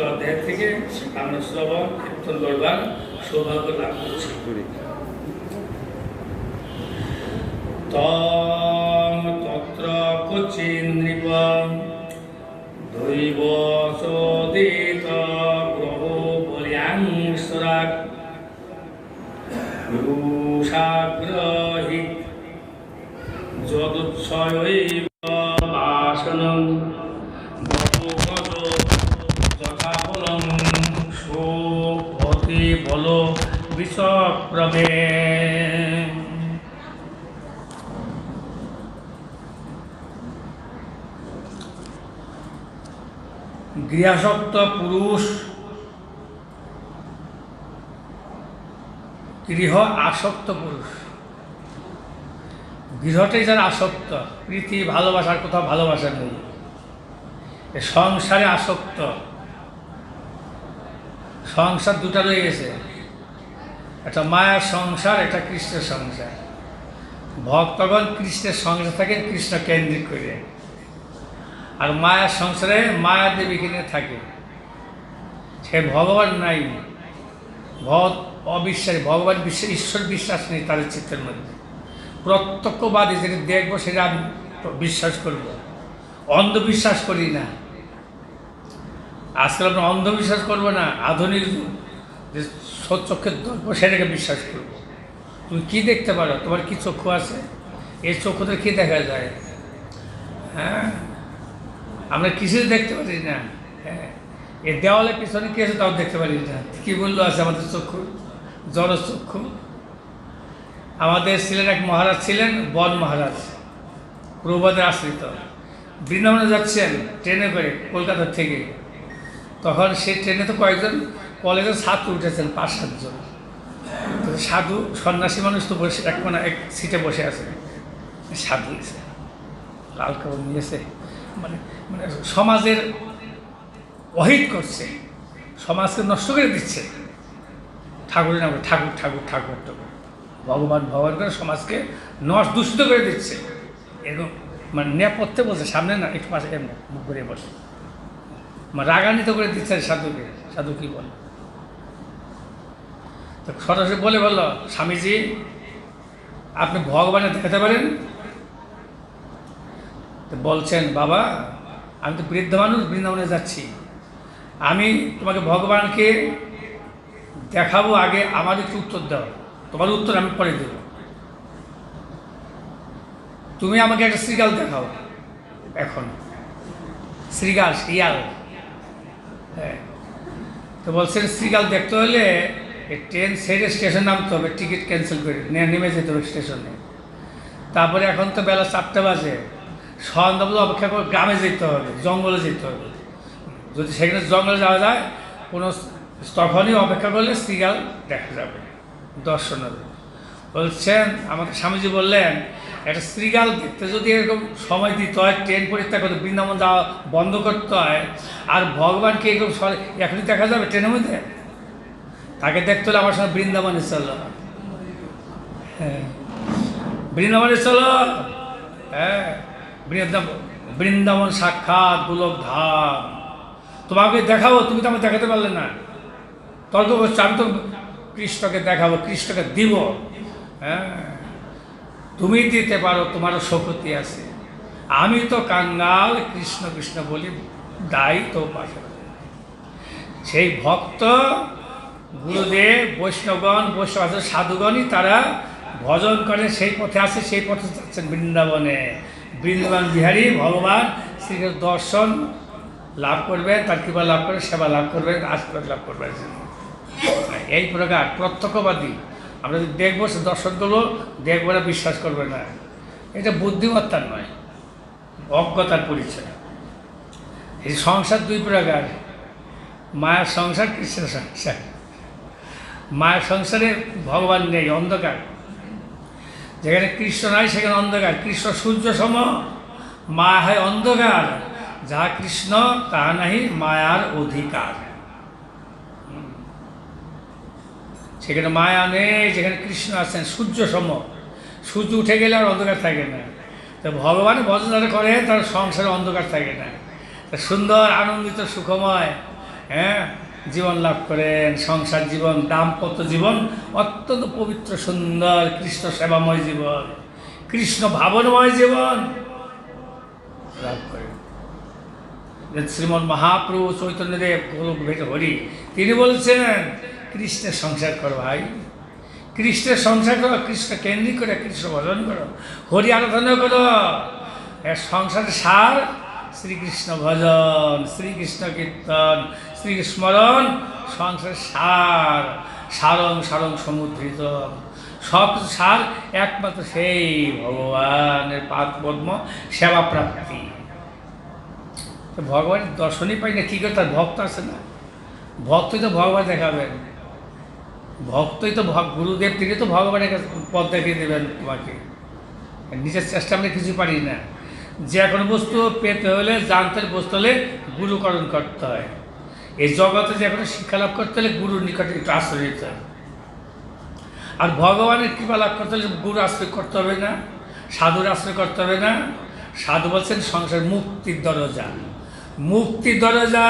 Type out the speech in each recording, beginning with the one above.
অধ্যায় থেকে আমরা শ্রবণ কীর্তন করবার সৌভাগ্য লাভ করছি। তত্র কুচিন্দ্রিপ দৈব চোদিত প্রভু বলিয়াংসরাক রুষাগ্রহিত যদুৎসয়ৈব বাসনং বপুগত যথাফলং সুপতি বল বিষক্রমে। গৃহাসক্ত পুরুষ গৃহ আসক্ত পুরুষ, গৃহটাই যারা আসক্ত, প্রীতি ভালোবাসার কোথাও ভালোবাসা নেই, সংসারে আসক্ত। সংসার দুটা রয়ে গেছে, একটা মায়ার সংসার, একটা কৃষ্ণের সংসার। ভক্তগণ কৃষ্ণের সংসার থাকেন কৃষ্ণ কেন্দ্রিক করে, আর মায়ার সংসারে মায়া দেবীকে নিয়ে থাকে। সে ভগবান নাই, অবিশ্বাসী, ভগবান বিশ্বাস, ঈশ্বর বিশ্বাস নেই তাদের চিত্তের মধ্যে। প্রত্যক্ষবাদী, যেটা দেখবো সেটা আমি বিশ্বাস করব, অন্ধবিশ্বাস করি না। আজকাল আমরা অন্ধবিশ্বাস করবো না, আধুনিক যে চোখের দেখবো সেটাকে বিশ্বাস করব। তুমি কি দেখতে পারো? তোমার কি চক্ষু আছে? এই চক্ষুতে কি দেখা যায়? হ্যাঁ, আমরা কিছুই দেখতে পারি না। হ্যাঁ, এই দেওয়ালের পিছনে কি আছে তাও দেখতে পারি না। কি বললো আছে আমাদের চক্ষু? জড়চক্ষু। আমাদের ছিলেন এক মহারাজ, ছিলেন বন মহারাজ, প্রভুপাদের আশ্রিত। বৃন্দাবনে যাচ্ছেন ট্রেনে করে কলকাতা থেকে। তখন সেই ট্রেনে তো কয়েকজন কলেজের ছাত্র উঠেছেন, 5-7 জন। তো সাধু সন্ন্যাসী মানুষ তো বসে এক সিটে বসে আছে। সাধু এসে লাল কাপড় নিয়েছে, মানে মানে সমাজের অহিত করছে, সমাজকে নষ্ট করে দিচ্ছে। ঠাকুরের নামে ঠাকুর ঠাকুর ঠাকুর ঠাকুর, ভগবান ভগবান করে সমাজকে দূষিত করে দিচ্ছে। এরকম মানে নেপথ্যে বলছে, সামনে না, একটু পাশে এমনি মুখ করে বসে, মানে রাগান্বিত করে দিচ্ছে সাধুকে। সাধু কি বলে? তো সরাসরি বলে বলল, স্বামীজি আপনি ভগবানের দেখাতে পারেন? তো বলছেন, বাবা আমি তো বৃদ্ধ মানুষ, বৃন্দাবনে যাচ্ছি, আমি তোমাকে ভগবানকে দেখাবো, আগে আমার একটু উত্তর দাও, তোমার উত্তর আমি পরে দেব। তুমি আমাকে একটা শ্রীগাল দেখাও এখন, শ্রীগাল, শিয়াল। হ্যাঁ, তো বলছেন শ্রীগাল দেখতে হলে ট্রেন ছেড়ে স্টেশন নামতে হবে, টিকিট ক্যান্সেল করে নেমে যেতে হবে স্টেশনে। তারপরে এখন তো বেলা 4টা বাজে, সন্ধ্যাবেলা অপেক্ষা করে গ্রামে যেতে হবে, জঙ্গলে যেতে হবে। যদি সেখানে জঙ্গলে যাওয়া যায়, কোনো তখনই অপেক্ষা করলে শ্রীগাল দেখা যাবে, দর্শন হবে। বলছেন আমাদের স্বামীজি বললেন, একটা শ্রীগাল দেখতে যদি এরকম সময় দিতে হয়, ট্রেন পরিত্যাগ করতে, বৃন্দাবন যাওয়া বন্ধ করতে হয়, আর ভগবানকে এরকম এখনই দেখা যাবে ট্রেনের মধ্যে? তাকে দেখতে হলে আমার সঙ্গে বৃন্দাবনে চলো। হ্যাঁ, বৃন্দাবনে চলো। হ্যাঁ, বৃন্দাবন সাক্ষাৎ গোলক ধাম, তোমাকে দেখাবো, তুমি তো আমাকে দেখাতে পারলে না। তর্ক করছো, আমি তো কৃষ্ণকে দেখাবো, কৃষ্ণকে দিব। হ্যাঁ, তুমি দিতে পারো, তোমারও শক্তি আছে। আমি তো কাঙ্গাল, কৃষ্ণ কৃষ্ণ বলি দায়ী তো পাশে। সেই ভক্ত গুরুদেব, বৈষ্ণবগণ, বৈষ্ণব সাধুগণই তারা ভজন করে, সেই পথে আছে, সেই পথে যাচ্ছেন বৃন্দাবনে। বৃন্দাবন বিহারী ভগবান শ্রীকৃষ্ণ দর্শন লাভ করবেন, তার কৃপা লাভ করে সেবা লাভ করবেন, আশীর্বাদ লাভ করবেন। এই প্রকার প্রত্যক্ষবাদী। আমরা যদি দেখবো সে দর্শনগুলো দেখবো না, বিশ্বাস করবে না, এটা বুদ্ধিমত্তার নয়, অজ্ঞতার পরিচয়। এই সংসার 2 প্রকার, মায়ের সংসার, কৃষ্ণের সংসার। মায়ের সংসারে ভগবান নেই, অন্ধকার। যেখানে কৃষ্ণ নাই সেখানে অন্ধকার। কৃষ্ণ সূর্য সম, মায়া হয় অন্ধকার। যাহা কৃষ্ণ তাহা নাহি মায়ার অধিকার। সেখানে মায়া নেই, যেখানে কৃষ্ণ আছেন সূর্য সম। সূর্য উঠে গেলে আর অন্ধকার থাকে না। তো ভগবান ভজন যারা করে তার সংসারে অন্ধকার থাকে না, সুন্দর আনন্দিত সুখময় হ্যাঁ, জীবন লাভ করেন, সংসার জীবন, দাম্পত্য জীবন অত্যন্ত পবিত্র সুন্দর কৃষ্ণ সেবাময় জীবন, কৃষ্ণ ভাবনময় জীবন লাভ করেন। শ্রীমন মহাপ্রভু চৈতন্যদেব গোলক ভেট হরি তিনি বলছেন কৃষ্ণের সংসার করো ভাই, কৃষ্ণের সংসার করো, কৃষ্ণ কেন্দ্রিক করে কৃষ্ণ ভজন করো, হরি আরাধনা করো। এর সংসারের সার শ্রীকৃষ্ণ ভজন, শ্রীকৃষ্ণ কীর্তন, শ্রীকৃষ্ণ স্মরণ সংসারের সার, সারং সারং সমুদ্রিত সব সার একমাত্র সেই ভগবানের পাদ পদ্ম সেবা প্রাপ্তি। ভগবানের দর্শনই পাই না, কী করে? তার ভক্ত আছে না, ভক্তই তো ভগবান দেখাবেন, ভক্তই তো গুরুদেব তিনি তো ভগবানের কাছে পথ দেখিয়ে দেবেন তোমাকে। নিজের চেষ্টা আমরা কিছু পারি না। যে কোনো বস্তু পেতে হলে, জানতে বস্তু হলে গুরুকরণ করতে হয়। এই জগতে যে কোনো শিক্ষা লাভ করতে হলে গুরুর নিকটে একটু আশ্রয় নিতে হয়। আর ভগবানের কৃপা লাভ করতে হলে গুরু আশ্রয় করতে হবে না, সাধুর আশ্রয় করতে হবে না। সাধু বলছেন সংসার মুক্তির দরজা, মুক্তির দরজা।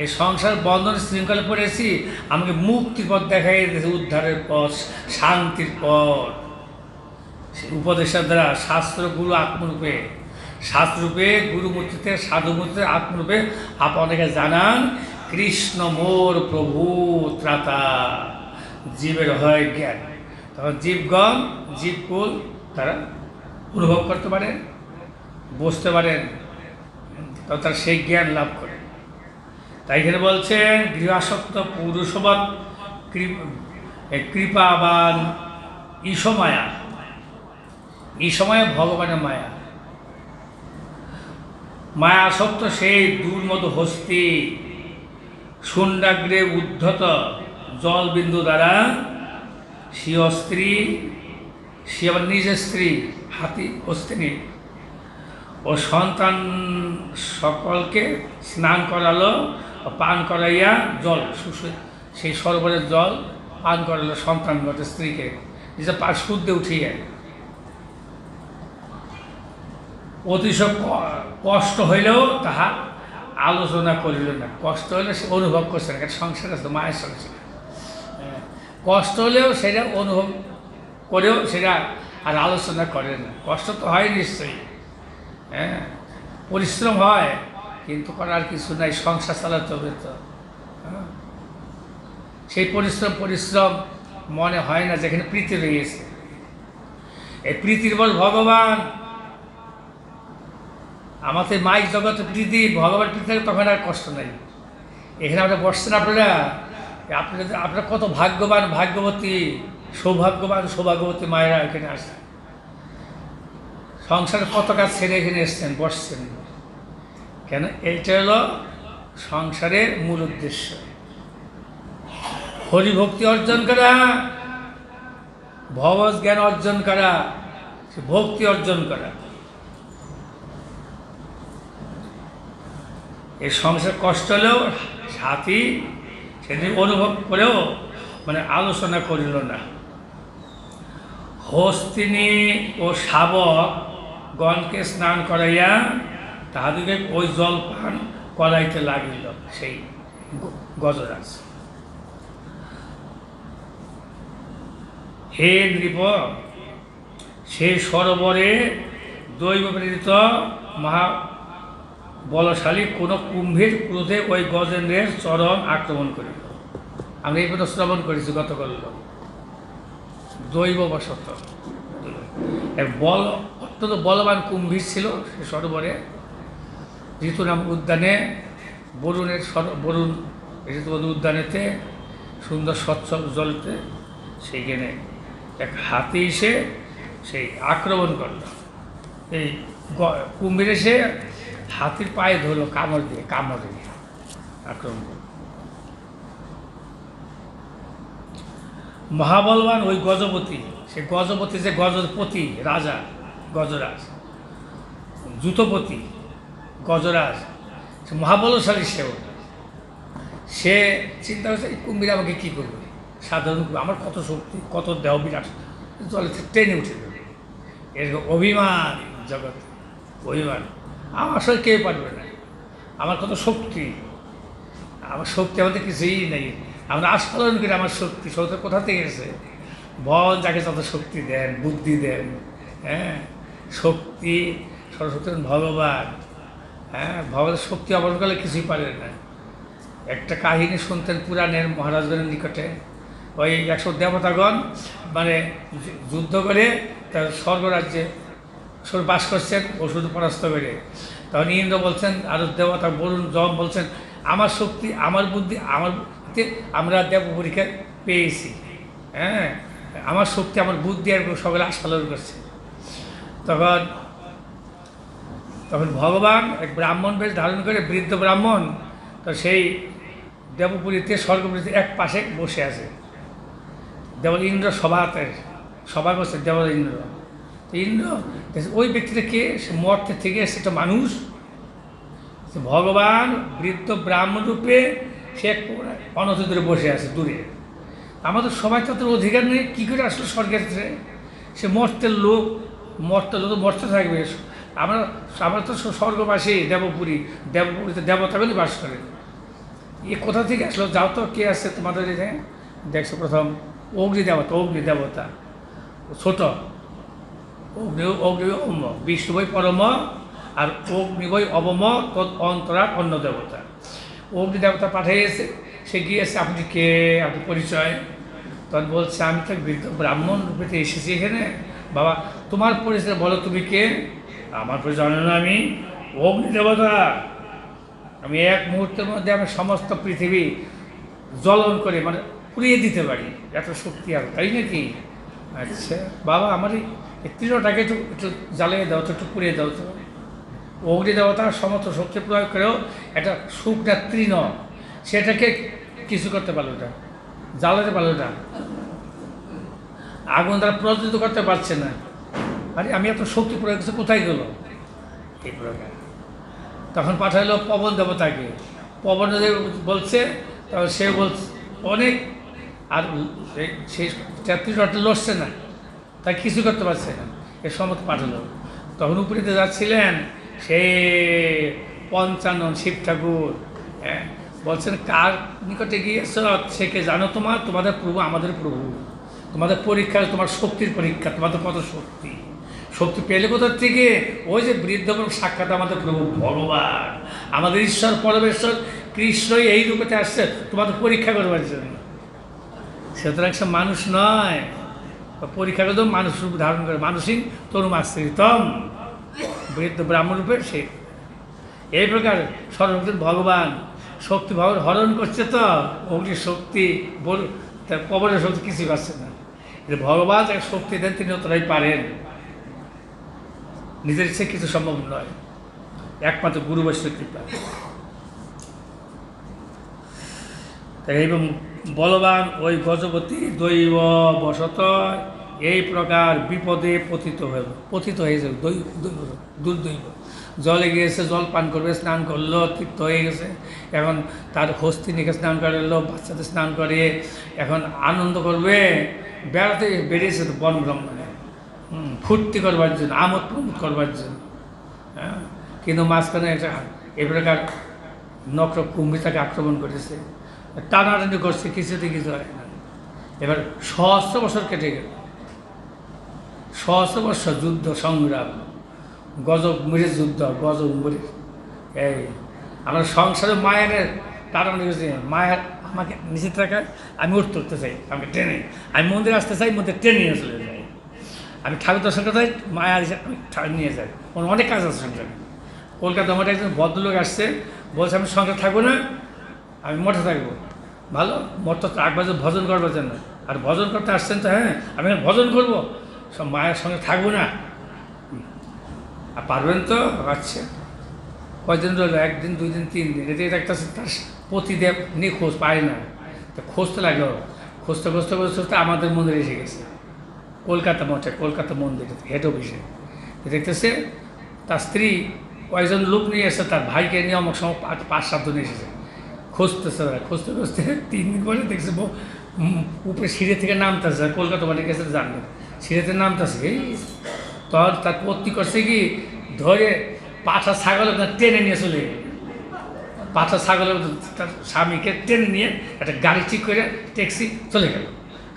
এই সংসার বন্ধন শৃঙ্খলে পড়েছি, আমাকে মুক্তির পথ দেখাই দিয়েছে, উদ্ধারের পথ, শান্তির পথ। উপদেশের দ্বারা শাস্ত্র গুরু আত্মরূপে, শাস্ত্ররূপে গুরুমূর্তিতে, সাধুমূর্তিতে আত্মরূপে আপনাকে জানান কৃষ্ণ মোর প্রভু ত্রাতা, জীবের হয় জ্ঞান। তখন জীবগণ, জীবকুল তারা অনুভব করতে পারেন, বুঝতে পারেন, তখন তারা সেই জ্ঞান লাভ করে। তাই এখানে বলছেন গৃহাসক্ত পুরুষবৎ কৃপাবান ঈশমায়া, ঈশমায়া ভগবানের মায়া, মায়া আসক্ত সেই দুর্মত হস্তি, শুণ্ডাগ্রে উদ্ধত জলবিন্দু দ্বারা স্বীয় স্ত্রী, সে আবার নিজের স্ত্রী হাতি হস্তিনী ও সন্তান সকলকে স্নান করালো, পান করাইয়া জল সেই সরোবরের জল পান করালো সন্তানগত স্ত্রীকে, নিজে পা শুদ্ধে উঠিয়ে। অতিশয় কষ্ট হইলেও তাহা আলোচনা করিল না, কষ্ট হলে সে অনুভব করছে না, সংসার আছে, মায়ের সংসার। কষ্ট হলেও সেটা অনুভব করেও সেটা আর আলোচনা করে না। কষ্ট তো হয় নিশ্চয়ই, হ্যাঁ, পরিশ্রম হয়, কিন্তু করার কিছু নাই, সংসার চালাতে হবে তো। সেই পরিশ্রম মনে হয় না যেখানে প্রীতি রয়েছে। এই প্রীতির বল ভগবান। আমাদের মাইক জগতে প্রীতি, ভগবান প্রীতি থাকে, তখন আর কষ্ট নাই। এখানে আমরা বসছেন আপনারা, আপনারা কত ভাগ্যবান, ভাগ্যবতী, সৌভাগ্যবতী মায়েরা এখানে আসে। সংসারের কত কাজ ছেড়ে এখানে এসছেন, বসছেন কেন? এইটা হলো সংসারের মূল উদ্দেশ্য, হরিভক্তি অর্জন করা, ভগবত জ্ঞান অর্জন করা, ভক্তি অর্জন করা। এই সংসার কষ্ট হলেও সাথী সেদিন অনুভব করেও মানে আলোচনা করিল না। হস্তিনী ও শাবক গণকে স্নান করাইয়া তাহাদিকে ওই জল পান করাইতে লাগিল সেই গজরাজ। হে নৃপ, সেই সরোবরে দৈব প্রেরিত মহা বলশালী কোন কুম্ভীর ক্রোধে ওই গজেন্দ্রের চরণ আক্রমণ করিল। আমরা এই কথা শ্রবণ করেছি গতকাল। দৈববশত এক অত্যন্ত বলবান কুম্ভীর ছিল সে সরোবরে, ঋতু নাম উদ্যানে, বরুণ ঋতুবধ উদ্যানেতে সুন্দর স্বচ্ছ জলতে সেইখানে এক হাতি এসে সেই আক্রমণ করল। এই কুম্ভীর এসে হাতির পায়ে ধরলো, কামড় দিয়ে আক্রমণ করল। মহাবলবান ওই গজপতি, সে গজপতি যে গজপতি রাজা, গজরাজ, জুতপতি গজরাজ, সে মহাবলশালী সেও। সে চিন্তা করছে এই কুম্ভীর আমাকে কী করবে, সাধারণ আমার কত শক্তি, কত দেহ বিরাট, জলে ট্রেনে উঠে যাবে। এর অভিমান জগৎ, অভিমান, আমার সঙ্গে কেউ পারবে না, আমার কত শক্তি, আমার শক্তি আমাদের কিছুই নেই, আমরা আস্ফালন করি আমার শক্তি কোথা থেকে এসে? বল যাকে যত শক্তি দেন, বুদ্ধি দেন, হ্যাঁ, শক্তি সরস্বতী ভগবান, হ্যাঁ, ভগবানের শক্তি অবলম্বন করলে কিছুই পারেন না। একটা কাহিনী শুনতেন পুরাণের মহারাজগণের নিকটে, ওই 100 দেবতাগণ মানে যুদ্ধ করে তার স্বর্গরাজ্যে বাস করছেন ওষুধ পরাস্ত করে। তখন ইন্দ্র বলছেন, আর দেবতা বরুণ যম বলছেন, আমার শক্তি, আমার বুদ্ধি, আমার আমরা দেব পরীক্ষা পেয়েছি, হ্যাঁ, আমার শক্তি, আমার বুদ্ধি আর সকলে আস্ফালন করছে। তখন তখন ভগবান এক ব্রাহ্মণ বেশ ধারণ করে, বৃদ্ধ ব্রাহ্মণ, তো সেই দেবপুরীতে স্বর্গপুরীতে এক পাশে বসে আছে। দেবল ইন্দ্র সভা করছে দেবল ইন্দ্র। তো ইন্দ্র ওই ব্যক্তিটা কে? সে মর্তে থেকে এসে একটা মানুষ, ভগবান বৃদ্ধ ব্রাহ্মণ রূপে সে অনথ দূরে বসে আছে, দূরে। আমাদের সবাই তো অধিকার নেই, কী করে আসলে স্বর্গের? সে মর্তের লোক মর্তে থাকবে। আমরা তো স্বর্গবাসী, দেবপুরীতে দেবতাগুলি বাস করে। এ কোথা থেকে আসলো? যাও তো, কে আসছে তোমাদের এখানে? দেখছো প্রথম অগ্নিদেবতা ছোট, অগ্নি অম, বিষ্ণু বই পরম, আর অগ্নি বই অবম, তৎ অন্তরার অন্য দেবতা। অগ্নিদেবতা পাঠিয়েছে, সে গিয়েছে, আপনি কে, আপনি পরিচয়? তখন বলছে, আমি তো বৃদ্ধ ব্রাহ্মণ রূপেতে এসেছি এখানে। বাবা, তোমার পরিচয় বলো, তুমি কে? আমার পরিচয় জানো না, আমি অগ্নিদেবতা। আমি এক মুহূর্তের মধ্যে আমি সমস্ত পৃথিবী জ্বলন করে মানে পুড়িয়ে দিতে পারি, এত শক্তি আর, তাই নাকি? আচ্ছা বাবা, আমার এই তৃণটাকে একটু জ্বালিয়ে দাও তো, একটু পুড়িয়ে দাও তো। অগ্নিদেবতার সমস্ত শক্তি প্রয়োগ করেও একটা শুকনা তৃণ, সেটাকে কিছু করতে পারলো না, জ্বালাতে পারলো না, আগুন দ্বারা প্রজ্বলিত করতে পারছে না। আরে আমি এত শক্তি প্রয়োগ করছি, কোথায় গেল এই প্রকার? তখন পাঠাইলো পবন দেবতাকে। পবন বলছে, তখন সে বলছে অনেক, আর সেই চাকরিটা লড়ছে না, তাই কিছু করতে পারছে না, এ সমস্ত পাঠালো। তখন উপরেতে যাচ্ছিলেন সে 55 শিব ঠাকুর, হ্যাঁ, বলছেন, কার নিকটে গিয়েছ? সেকে জানো তোমাদের প্রভু আমাদের প্রভু, তোমাদের পরীক্ষা, তোমার শক্তির পরীক্ষা, তোমাদের কত শক্তি পেলে কোথার থেকে? ওই যে বৃদ্ধ সাক্ষাৎ আমাদের প্রভু ভগবান, আমাদের ঈশ্বর পরমেশ্বর কৃষ্ণই এই রূপেতে আসছে তোমাদের পরীক্ষা করবার জন্য। সুতরাং সে মানুষ নয়, পরীক্ষা করে মানুষ রূপ ধারণ করে, মানুষই তরুম আশ্রিতম, বৃদ্ধ ব্রাহ্মণ রূপের সে। এই প্রকার সর্বশক্তির ভগবান শক্তি ভগবান হরণ করছে, তো অগ্নির শক্তি তার পবনের শক্তি কিছুই পাচ্ছে না। ভগবান যাকে শক্তি দেন তিনি অতটাই পারেন, নিজের ইচ্ছে কিছু সম্ভব নয়, একমাত্র গুরু বৈষ্ণব কৃপা। তাই এবং বলবান ওই গজপতি দৈব বশত এই প্রকার বিপদে পতিত হয়ে যাবে, দুর্দৈব। জলে গিয়েছে, জল পান করবে, স্নান করলো, তৃপ্ত হয়ে গেছে, এখন তার হস্তিনীকে স্নান করালো, বাচ্চাদের স্নান করে এখন আনন্দ করবে, বেড়াতে বেরিয়েছে তো বন ভ্রমণে, ফুর্তি করবার জন্য, আমোদ প্রমোদ করবার জন্য, হ্যাঁ। কিন্তু মাঝখানে একটা এ প্রকার নক্র কুম্ভী তাকে আক্রমণ করেছে, টানাটানি করছে, কিছুতে কিছু হয় না। এবার সহস্র বছর কেটে গেল, সহস্র বছর যুদ্ধ সংগ্রাম, গজমুড়ির যুদ্ধ, গজমুড়ির। এই আমরা সংসারে মায়ের টানাটানি করছি, মায়ের আমাকে নিচে থাকায় আমি উঠতে চাই, আমাকে ট্রেনে, আমি মন্দিরে আসতে চাই, মন্দিরে ট্রেনে নিয়ে চলে যাই, আমি ঠাকুর দর্শন করতে চাই, মায়া আমি নিয়ে যাই, ওর অনেক কাজ আছে সংসারে। কলকাতা আমার একজন ভদ্রলোক আসছে, বলছে আমি সংসার থাকবো না, আমি মঠে থাকবো। ভালো, মঠ তো 8 বাজে ভজন করবার জন্য, আর ভজন করতে আসছেন তো, হ্যাঁ আমি ভজন করবো, সব মায়ের সঙ্গে থাকবো না, আর পারবেন তো? আচ্ছা, কয়দিন রইল? 1 দিন, 2 দিন, 3 দিন, এতে একটা তার প্রতিদেব নিখোঁজ, পায় না, তো খুঁজতে লাগলো, খুঁজতে আমাদের মন্দিরে এসে গেছে, কলকাতা মঠে, কলকাতা মন্দিরে হেড অফিসে। দেখতেছে তার স্ত্রী কয়েকজন লোক নিয়ে এসে, তার ভাইকে নিয়ে আমার সময় 5-7 জন এসেছে, খুঁজতেছে, খুঁজতে 3 দিন পরে দেখছে উপরে সিঁড়ে থেকে নামতেছে, কলকাতা মঠে গেছে জানবেন, সিঁড়েতে নামতেছে, এই তখন তার পত্নী করছে কি, ধরে পাঠা ছাগল আপনার টেনে নিয়ে চলে গেল, পাঁচটা ছাগলের তার স্বামীকে টেনে নিয়ে একটা গাড়ি ঠিক করে ট্যাক্সি চলে গেল।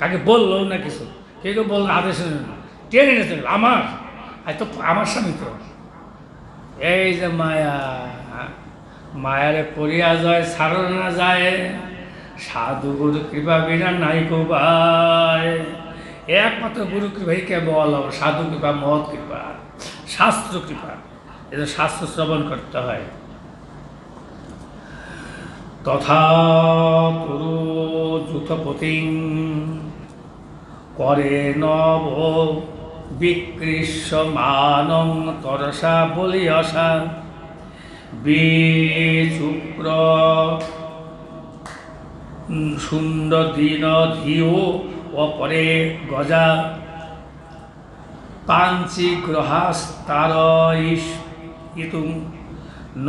কাকে বললো না কিছু, কেউ কেউ বললো আদেশ টেনে নিয়ে চলে গেল। আমার তো আমার স্বামী তো। এই যে মায়া, মায়ারে পড়িয়া যায় ছাড়ো না যায়, সাধু গুরু কৃপা বিনা নাই কোবায়। একমাত্র গুরু কৃপাই কেবল, সাধু কৃপা, মহৎ কৃপা, শাস্ত্র কৃপা। এটা শাস্ত্র শ্রবণ করতে হয়। তথা তরু যুথপতি করে নব বিকৃষ্য মানং তরসা বলিয়সা বিচুক্র সুন্দর দীন ধিও অপরে গজা পাঞ্চি গ্রহাস্তার ইতুং ন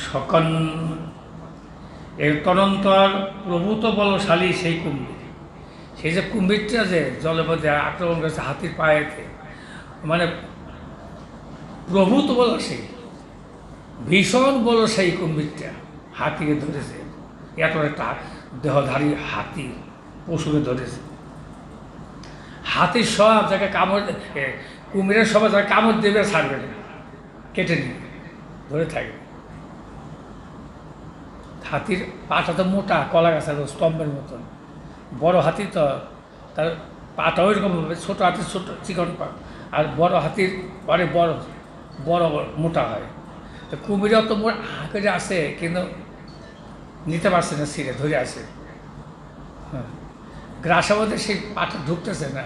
সকন। এর তদন্তর প্রভূত বলশালী সেই কুম্ভীর, সেই যে কুম্ভীরটা যে জলের মধ্যে আক্রমণ করেছে হাতির পায়েতে, মানে প্রভূত বল সেই, ভীষণ বল সেই কুম্ভীরটা হাতিকে ধরেছে। এত একটা দেহধারী হাতি পশুকে ধরেছে। হাতির সব জায়গায় কামড়, কুমিরের সব জায়গায় কামড় দেবে, ছাড়বে না, কেটে নিবে, ধরে থাকবে। হাতির পাটা তো মোটা, কলা গাছের স্তম্ভের মতন। বড় হাতি তো তার পাটা ওইরকম হবে, ছোটো হাতির ছোট চিকন পা, আর বড় হাতির পরে বড় বড় মোটা হয়। তো কুমিরেও তো হাঁকে আছে, কিন্তু নিতে পারছে না, ছিঁড়ে ধরে আছে। হ্যাঁ, গ্রাসের মধ্যে সেই পাটা ঢুকতেছে না,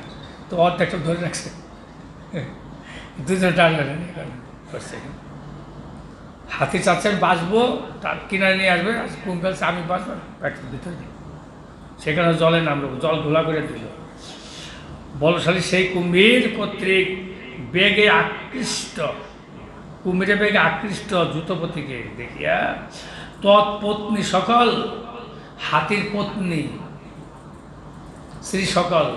তো অর্ধেকটা ধরে রাখছে, দুজন টানলেন করছে। হাতি চাচ্ছে আমি বাঁচবো, তার কিনারে নিয়ে আসবে, কুম্ভেল আমি বাঁচবো প্যাকের ভিতরে, সেখানে জলে নামলো, জল ঘোলা করে দিল। বলশালী সেই কুম্ভীর কর্তৃক বেগে আকৃষ্ট, কুম্ভীরের বেগে আকৃষ্ট যুথপতিকে দেখিয়া তৎপত্নী সকল, হাতির পত্নী স্ত্রী সকল,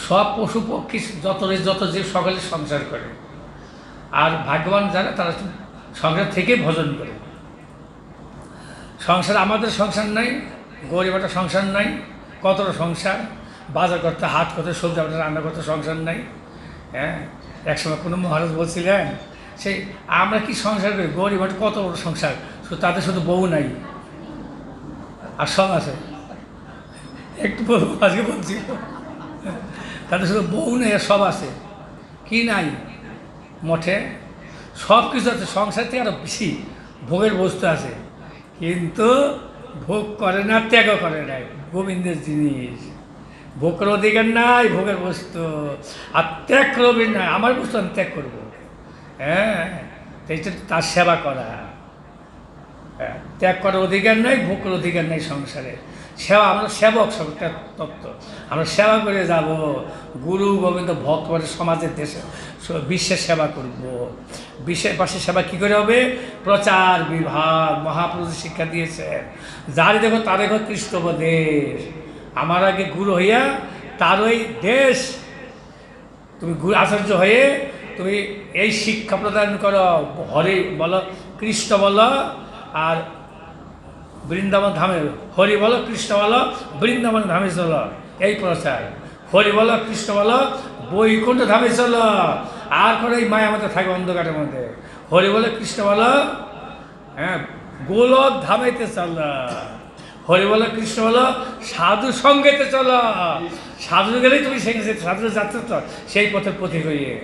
সব পশু পক্ষী যত যে সকলে সংসার করে। আর ভাগ্যবান যারা তারা সংসার থেকে ভজন করে। সংসার আমাদের সংসার নাই, গরিব একটা সংসার নাই, কতটা সংসার, বাজার করতে, হাট করতে, সবজি আপনার রান্না করতে সংসার নাই। হ্যাঁ, একসময় কোনো মহারাজ বলছিলেন, সেই আমরা কি সংসার করি, গরিব একটা কত বড় সংসার, শুধু তাদের শুধু বউ নাই আর সব আছে। একটু আজকে বলছি, তাদের শুধু বউ নেই আর সব আছে। কি নাই মঠে? সব কিছু আছে, সংসার থেকে আরও বেশি ভোগের বস্তু আছে, কিন্তু ভোগ করে না, ত্যাগও করে নাই। গোবিন্দের জিনিস, ভোগ করার অধিকার নাই, ভোগের বস্তু, আর ত্যাগ করবে না, আমার বস্তু আমি ত্যাগ করবো। হ্যাঁ, এইটা তার সেবা করা। হ্যাঁ, ত্যাগ করার অধিকার নাই, ভোগ করার অধিকার নাই সংসারে। সেবা, আমরা সেবক তত্ত্ব, আমরা সেবা করে যাব। গুরু গোবিন্দ ভক্ত সমাজের দেশে বিশ্বের সেবা করব। বিশ্বের পাশে সেবা কী করে হবে? প্রচার বিভাগ মহাপুরুষ শিক্ষা দিয়েছে, যারই দেখো তার দেখো কৃষ্ণদেশ। আমার আগে গুরু হইয়া তারই দেশ, তুমি গুরু আচার্য হয়ে তুমি এই শিক্ষা প্রদান করো। হরে বলো, কৃষ্ণ বলো, আর বৃন্দাবন ধামে হরি বলো, কৃষ্ণ বলো, বৃন্দাবন ধামে চলো, এই প্রচার। হরি বলো, কৃষ্ণ বলো, বৈকুণ্ঠ ধামে চলো, আর করে এই মায়া মধ্যে থাকবে, অন্ধকারের মধ্যে। হরি বলো, কৃষ্ণ বলো, হ্যাঁ, গোলক ধামেতে চলো। হরি বলো, কৃষ্ণ বলো, সাধু সঙ্গেতে চলো। সাধু গেলেই তুমি সেই সাধু যাত্রা তো সেই পথের পথিক হইয়ে,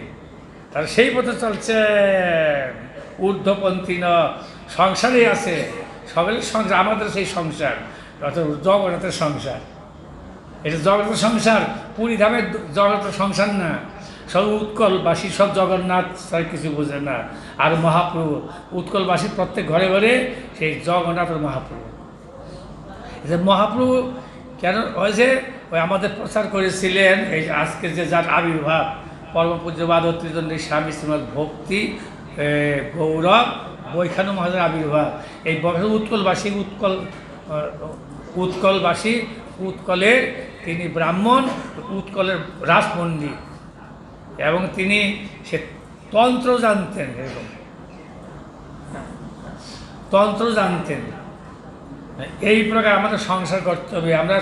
তার সেই পথে চলছে। ঊর্ধ্বপন্থী ন সংসারেই আছে, সকলের সংসার, আমাদের সেই সংসার, অর্থাৎ জগন্নাথের সংসার। এটা জগন্নাথের সংসার, পুরী ধামের জগন্নাথের সংসার না। সব উৎকলবাসী, সব জগন্নাথ তার কিছু বোঝে না। আর মহাপ্রভু উৎকলবাসী, প্রত্যেক ঘরে ঘরে সেই জগন্নাথের মহাপ্রভু। যে মহাপ্রভু কেন হয়েছে, ওই আমাদের প্রচার করেছিলেন, এই আজকে যে যার আবির্ভাব, পরম পূজ্যবাদ ত্রিদণ্ডী স্বামী শ্রীমদ ভক্তি গৌরব বৈখানু মহারাজের আবির্ভাব। এই উৎকলবাসী, উৎকলবাসী, উৎকলের তিনি ব্রাহ্মণ, উৎকলের রাজপণ্ডিত, এবং তিনি সে তন্ত্র জানতেন। এরকম তন্ত্র জানতেন। এই প্রকার আমাদের সংসার করতে হবে। আমরা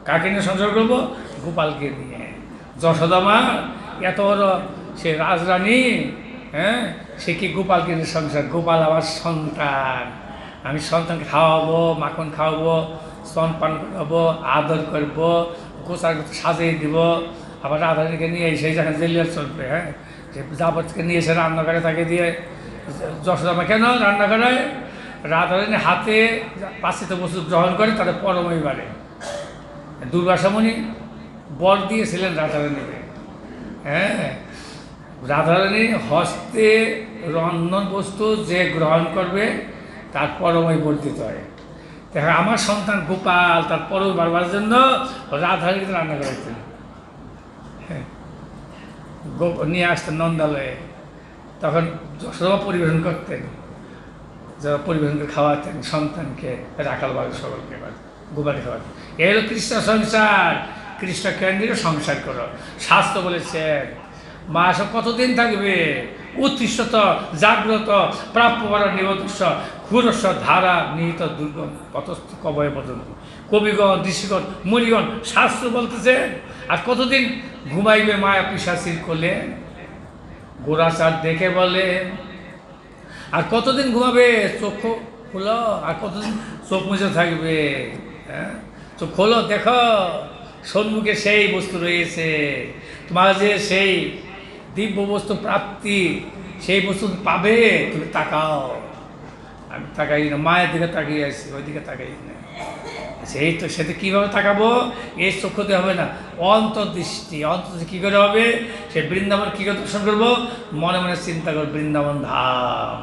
কাকে নিয়ে সংসার করবো? গোপালকে নিয়ে। যশোদা মা এত বড় সে রাজরানী, হ্যাঁ, সে কি গোপালকে নিয়ে সংসার? গোপাল আমার সন্তান, আমি সন্তানকে খাওয়াবো, মাখন খাওয়াবো, স্তনপান করাবো, আদর করবো, গোছার সাজিয়ে দিব। আবার রাধারানীকে নিয়ে সেই জায়গায় জেলিয়ার চলবে, হ্যাঁ, যে যাবতকে নিয়ে এসে রান্না করে তাকে দিয়ে। যশোদা মা কেন রান্না করে? রাধারানী হাতে পাঁচিত বস্তু গ্রহণ করে তাদের পরমই বাড়ে। দুর্বাসামণি বর দিয়েছিলেন রাধারানীকে, হ্যাঁ, রাধারানী হস্তে রন্ধন বস্তু যে গ্রহণ করবে তার পরমই বর্ধিত হয়। দেখো আমার সন্তান গোপাল তার পরমই বাড়বার জন্য রাধারানীকে রান্না করেছেন, হ্যাঁ, নিয়ে আসতেন নন্দালয়ে। তখন যশোদা পরিবেশন করতেন, যারা পরিবেশন করে খাওয়াতেন সন্তানকে, রাখাল বাড়ি সকলকে গোপালকে খাওয়াতেন। এই হলো কৃষ্ণ সংসার। কৃষ্ণ কেন্দ্রীয় সংসার করো। শাস্ত্র বলেছেন মা সব কতদিন থাকবে? উৎকৃষ্টত জাগ্রত প্রাপ্যবর নিবদস্য ক্ষুরস্ব ধারা নিহিত দুর্গম পথস্থ কবয় পর্যন্ত। কবিগণ, ঋষিগণ, মুনিগণ শাস্ত্র বলতেছেন আর কতদিন ঘুমাইবে মায়া পিশাচির কোলে? গোরাচার দেখে বলে আর কতদিন ঘুমাবে? চোখ খোলো। আর কতদিন চোখ মুছে থাকবে? হ্যাঁ, চোখ খোলো, দেখো সন্মুখে সেই বস্তু রয়েছে। তোমার যে সেই দিব্য বস্তু প্রাপ্তি, সেই বস্তু পাবে, তুমি তাকাও। আমি তাকাই না, মায়ের দিকে তাকিয়ে আসছি, ওই দিকে তাকাই না। সেই তো সেটা কীভাবে তাকাবো? এই চক্ষুতে হবে না, অন্তর্দৃষ্টি। অন্তর্দৃষ্টি কী করে হবে? সে বৃন্দাবন কী করে দর্শন করবো? মনে মনে চিন্তা করবো বৃন্দাবন ধাম।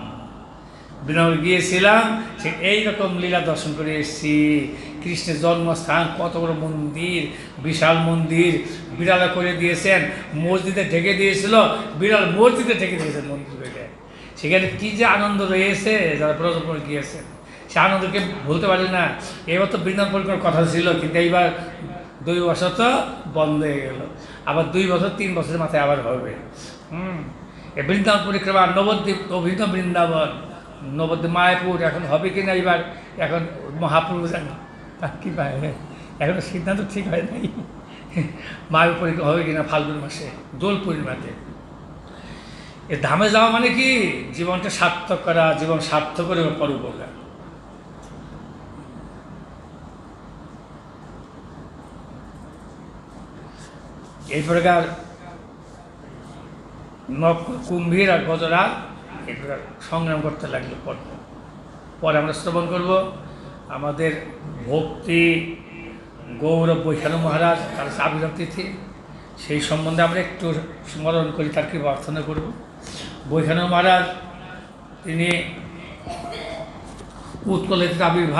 বৃন্দাবন গিয়েছিলাম, সে এইরকম লীলা দর্শন করে এসেছি। কৃষ্ণের জন্মস্থান, কত বড় মন্দির, বিশাল মন্দির, বিড়ালে করে দিয়েছেন, মসজিদে ঢেকে দিয়েছিল, বিড়াল মসজিদে ঢেকে দিয়েছেন মন্দিরকে। সেখানে কী যে আনন্দ রয়েছে যারা ব্রজপুরে গিয়েছেন, সে আনন্দকে ভুলতে পারি না। এবার তো বৃন্দাবন পরিক্রমার কথা ছিল, কিন্তু এইবার 2 বছর তো বন্ধ হয়ে গেল, আবার 2 বছর 3 বছরের মাথায় আবার হবে। এই বৃন্দাবন পরিক্রমা, নবদ্বীপ, অভিন্ন বৃন্দাবন, নবদ্বীপ মায়াপুর এখন হবে কি না এবার, এখন মহাপ্রভু জানে তার কী পায়, এখনো সিদ্ধান্ত ঠিক হয় নাই। মায়াপুর পরিক্রমা হবে কিনা ফাল্গুন মাসে দোল পূর্ণিমাতে। এ ধামে যাওয়া মানে কি? জীবনটা সার্থক করা, জীবন সার্থক করে পরোপকার। এই প্রকার কুম্ভীর আর গজরাজ এই প্রকার সংগ্রাম করতে লাগলো। পরে আমরা শ্রবণ করব আমাদের ভক্তি গৌরব বৈখানু মহারাজ, তার আবির্ভাব তিথি, সেই সম্বন্ধে আমরা একটু স্মরণ করি, তার কী প্রার্থনা করব। বৈখানু মহারাজ তিনি উৎকলের আবির্ভাব